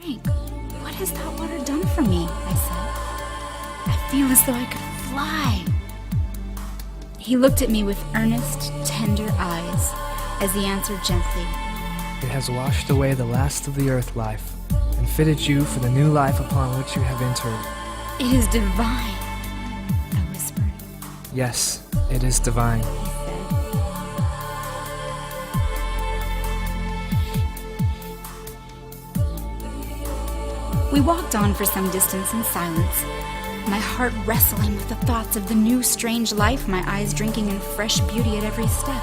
Frank, what has that water done for me? I said. I feel as though I could fly. He looked at me with earnest, tender eyes as he answered gently. It has washed away the last of the earth life and fitted you for the new life upon which you have entered. It is divine, I whispered. Yes, it is divine. He said. We walked on for some distance in silence, my heart wrestling with the thoughts of the new strange life, my eyes drinking in fresh beauty at every step.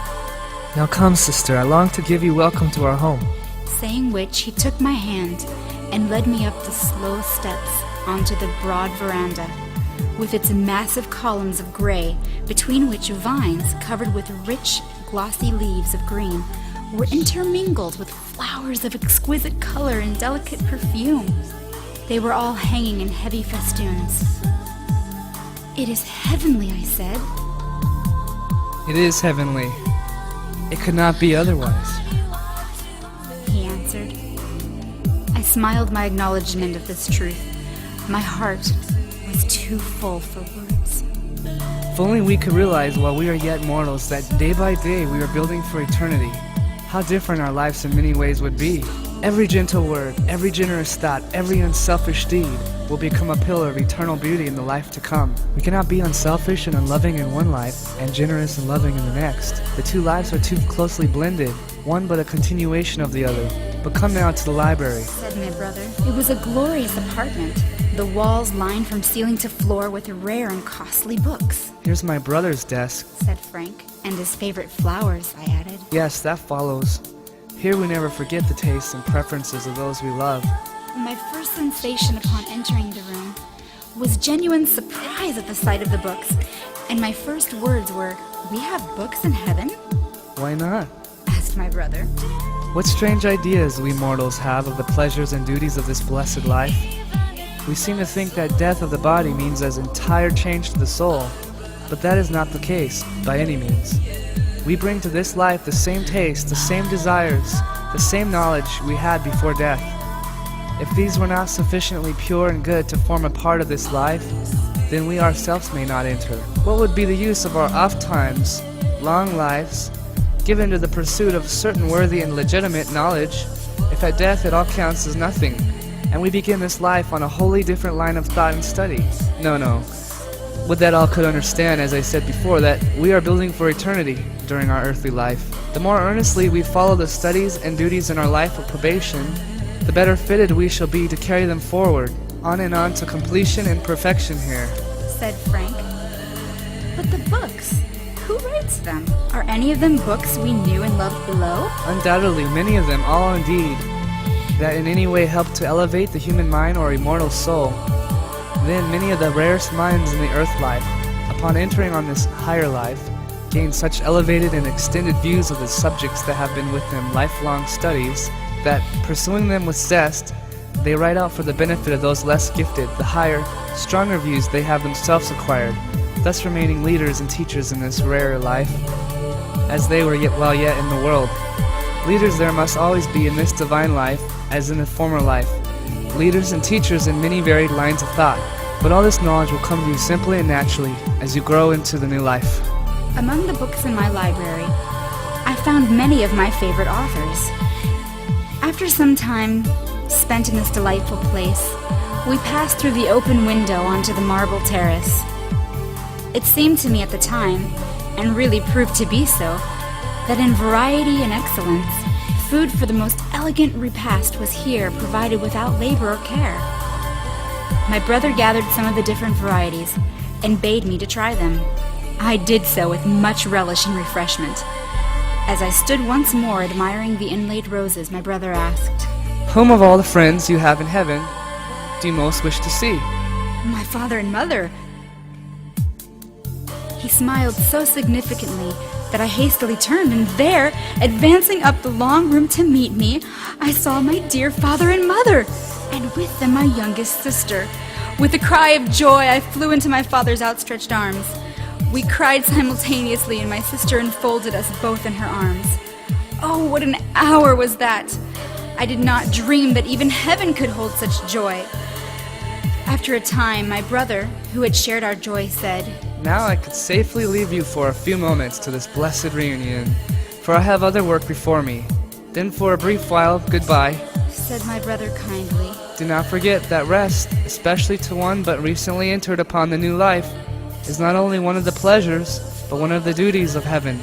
Now come, sister, I long to give you welcome to our home. Saying which, he took my hand and led me up the slow steps onto the broad veranda, with its massive columns of gray, between which vines covered with rich, glossy leaves of green were intermingled with flowers of exquisite color and delicate perfume. They were all hanging in heavy festoons. It is heavenly, I said. It is heavenly. It could not be otherwise. He answered. I smiled my acknowledgement of this truth. My heart was too full for words. If only we could realize while we are yet mortals that day by day we are building for eternity, how different our lives in many ways would be. Every gentle word, every generous thought, every unselfish deed will become a pillar of eternal beauty in the life to come. We cannot be unselfish and unloving in one life and generous and loving in the next. The two lives are too closely blended, one but a continuation of the other. But come now to the library, Said my brother. It was a glorious apartment, the walls lined from ceiling to floor with rare and costly books. Here's my brother's desk. Said Frank. And his favorite flowers, I added. Yes, that follows. Here we never forget the tastes and preferences of those we love. My first sensation upon entering the room was genuine surprise at the sight of the books, and my first words were, "We have books in heaven?" Why not? asked my brother. What strange ideas we mortals have of the pleasures and duties of this blessed life. We seem to think that death of the body means as entire change to the soul, but that is not the case, by any means. We bring to this life the same taste, the same desires, the same knowledge we had before death. If these were not sufficiently pure and good to form a part of this life, then we ourselves may not enter. What would be the use of our oft times, long lives, given to the pursuit of certain worthy and legitimate knowledge, if at death it all counts as nothing, and we begin this life on a wholly different line of thought and study? No. Would that all could understand, as I said before, that we are building for eternity during our earthly life. The more earnestly we follow the studies and duties in our life of probation, the better fitted we shall be to carry them forward, on and on to completion and perfection here. Said Frank. But the books, who writes them? Are any of them books we knew and loved below? Undoubtedly, many of them, all indeed, that in any way help to elevate the human mind or immortal soul. Then many of the rarest minds in the earth life, upon entering on this higher life, gain such elevated and extended views of the subjects that have been with them lifelong studies, that, pursuing them with zest, they write out for the benefit of those less gifted the higher, stronger views they have themselves acquired, thus remaining leaders and teachers in this rarer life, as they were while yet in the world. Leaders there must always be in this divine life, as in the former life. Leaders and teachers in many varied lines of thought. But all this knowledge will come to you simply and naturally as you grow into the new life. Among the books in my library, I found many of my favorite authors. After some time spent in this delightful place, we passed through the open window onto the marble terrace. It seemed to me at the time, and really proved to be so, that in variety and excellence, food for the most elegant repast was here provided without labor or care. My brother gathered some of the different varieties and bade me to try them. I did so with much relish and refreshment. As I stood once more admiring the inlaid roses, my brother asked, Whom of all the friends you have in heaven do you most wish to see? "My father and mother." He smiled so significantly that I hastily turned, and there, advancing up the long room to meet me, I saw my dear father and mother, and with them my youngest sister. With a cry of joy, I flew into my father's outstretched arms. We cried simultaneously, and my sister enfolded us both in her arms. Oh, what an hour was that! I did not dream that even heaven could hold such joy. After a time, my brother, who had shared our joy, said, Now I could safely leave you for a few moments to this blessed reunion, for I have other work before me. Then for a brief while, goodbye. said my brother kindly. Do not forget that rest, especially to one but recently entered upon the new life, is not only one of the pleasures, but one of the duties of heaven.